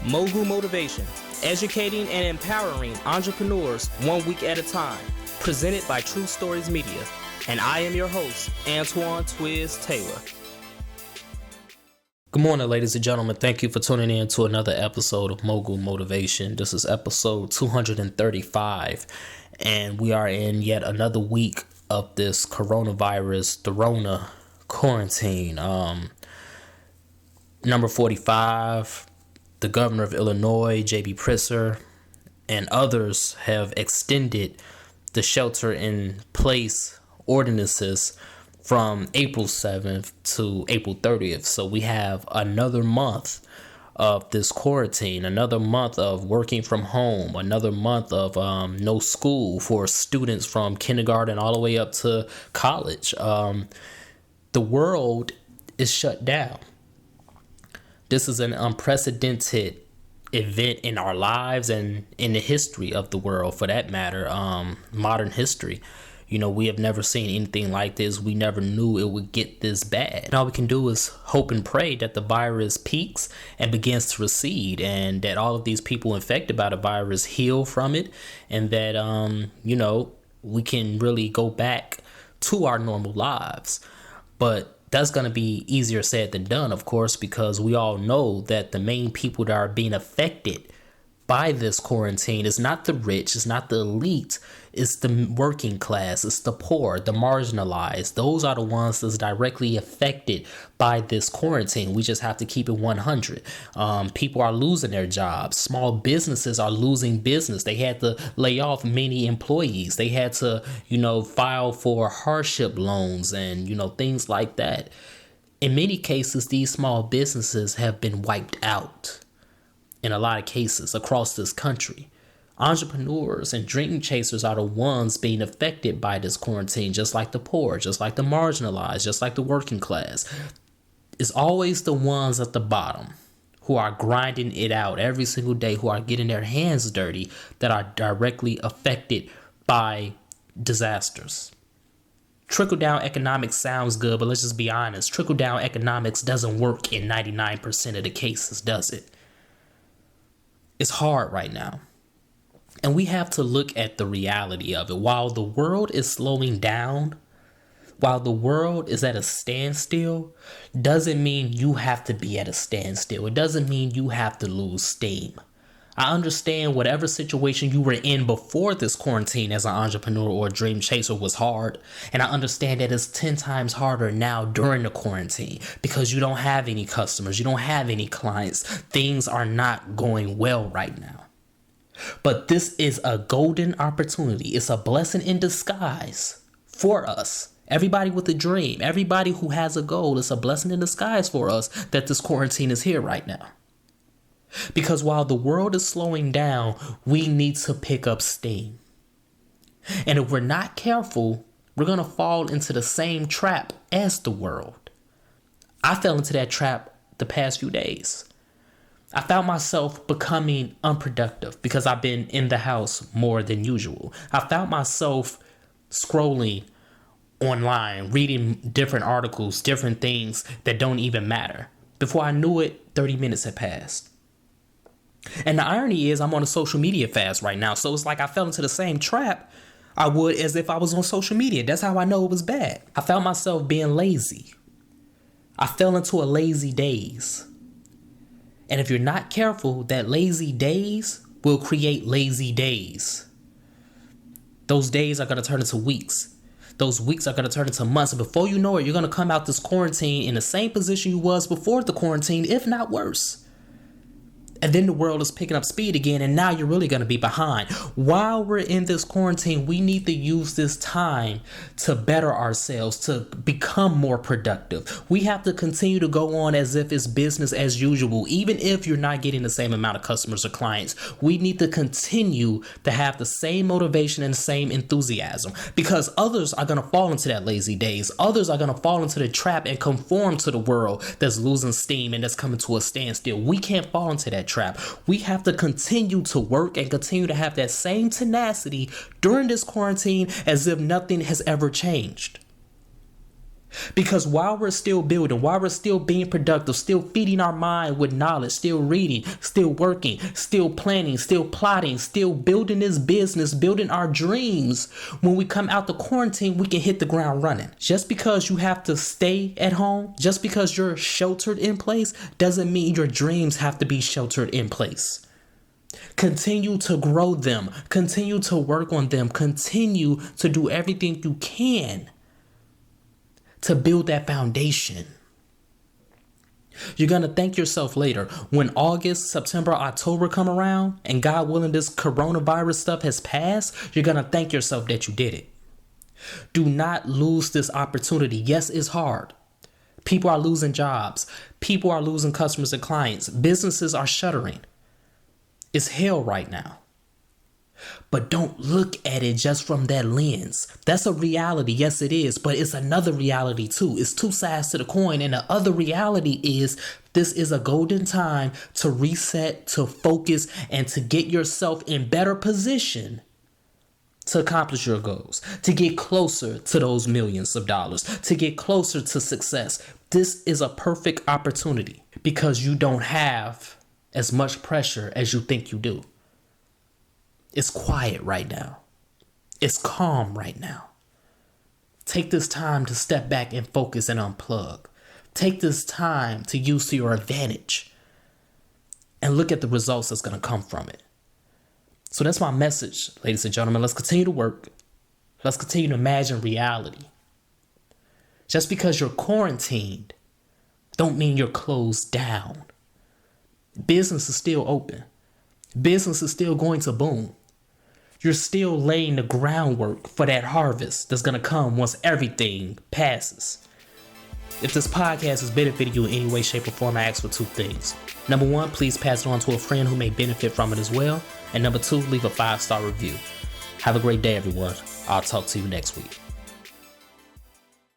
Mogul Motivation, educating and empowering entrepreneurs 1 week at a time. Presented by True Stories Media. And I am your host, Antoine Twiz Taylor. Good morning, ladies and gentlemen. Thank you for tuning in to another episode of Mogul Motivation. This is episode 235, and we are in yet another week of this coronavirus, the Rona quarantine. Number 45, the governor of Illinois, J.B. Pritzker, and others have extended the shelter-in-place ordinances from April 7th to April 30th. So we have another month of this quarantine, another month of working from home, another month of no school for students from kindergarten all the way up to college. The world is shut down. This is an unprecedented event in our lives and in the history of the world, for that matter, modern history. You know, we have never seen anything like this. We never knew it would get this bad. And all we can do is hope and pray that the virus peaks and begins to recede, and that all of these people infected by the virus heal from it, and that, we can really go back to our normal lives. But that's going to be easier said than done, of course, because we all know that the main people that are being affected by this quarantine is not the rich, it's not the elite, it's the working class, it's the poor, the marginalized. Those are the ones that's directly affected by this quarantine. We just have to keep it 100. People are losing their jobs. Small businesses are losing business. They had to lay off many employees. They had to, file for hardship loans and, things like that. In many cases, these small businesses have been wiped out. In a lot of cases across this country, entrepreneurs and dream chasers are the ones being affected by this quarantine, just like the poor, just like the marginalized, just like the working class. It's always the ones at the bottom who are grinding it out every single day, who are getting their hands dirty, that are directly affected by disasters. Trickle-down economics sounds good, but let's just be honest. Trickle-down economics doesn't work in 99% of the cases, does it? It's hard right now. And we have to look at the reality of it. While the world is slowing down, while the world is at a standstill, doesn't mean you have to be at a standstill. It doesn't mean you have to lose steam. I understand whatever situation you were in before this quarantine as an entrepreneur or a dream chaser was hard. And I understand that it's 10 times harder now during the quarantine because you don't have any customers. You don't have any clients. Things are not going well right now. But this is a golden opportunity. It's a blessing in disguise for us. Everybody with a dream, everybody who has a goal, it's a blessing in disguise for us that this quarantine is here right now. Because while the world is slowing down, we need to pick up steam. And if we're not careful, we're going to fall into the same trap as the world. I fell into that trap the past few days. I found myself becoming unproductive because I've been in the house more than usual. I found myself scrolling online, reading different articles, different things that don't even matter. Before I knew it, 30 minutes had passed. And the irony is I'm on a social media fast right now. So it's like I fell into the same trap I would as if I was on social media. That's how I know it was bad. I found myself being lazy. I fell into a lazy daze. And if you're not careful, that lazy daze will create lazy days. Those days are going to turn into weeks. Those weeks are going to turn into months. And before you know it, you're going to come out this quarantine in the same position you was before the quarantine, if not worse. And then the world is picking up speed again, and now you're really going to be behind. While we're in this quarantine, we need to use this time to better ourselves, to become more productive. We have to continue to go on as if it's business as usual, even if you're not getting the same amount of customers or clients. We need to continue to have the same motivation and the same enthusiasm, because others are going to fall into that lazy days. Others are going to fall into the trap and conform to the world that's losing steam and that's coming to a standstill. We can't fall into that trap. We have to continue to work and continue to have that same tenacity during this quarantine as if nothing has ever changed. Because while we're still building, while we're still being productive, still feeding our mind with knowledge, still reading, still working, still planning, still plotting, still building this business, building our dreams, when we come out the quarantine, we can hit the ground running. Just because you have to stay at home, just because you're sheltered in place, doesn't mean your dreams have to be sheltered in place. Continue to grow them. Continue to work on them. Continue to do everything you can to build that foundation. You're going to thank yourself later when August, September, October come around and God willing this coronavirus stuff has passed. You're going to thank yourself that you did it. Do not lose this opportunity. Yes, it's hard. People are losing jobs. People are losing customers and clients. Businesses are shuttering. It's hell right now. But don't look at it just from that lens. That's a reality. Yes, it is. But it's another reality too. It's two sides to the coin. And the other reality is this is a golden time to reset, to focus, and to get yourself in better position to accomplish your goals, to get closer to those millions of dollars, to get closer to success. This is a perfect opportunity because you don't have as much pressure as you think you do. It's quiet right now. It's calm right now. Take this time to step back and focus and unplug. Take this time to use to your advantage and look at the results that's going to come from it. So that's my message, ladies and gentlemen. Let's continue to work. Let's continue to imagine reality. Just because you're quarantined don't mean you're closed down. Business is still open. Business is still going to boom. You're still laying the groundwork for that harvest that's going to come once everything passes. If this podcast has benefited you in any way, shape, or form, I ask for two things. Number one, please pass it on to a friend who may benefit from it as well. And number two, leave a 5-star review. Have a great day, everyone. I'll talk to you next week.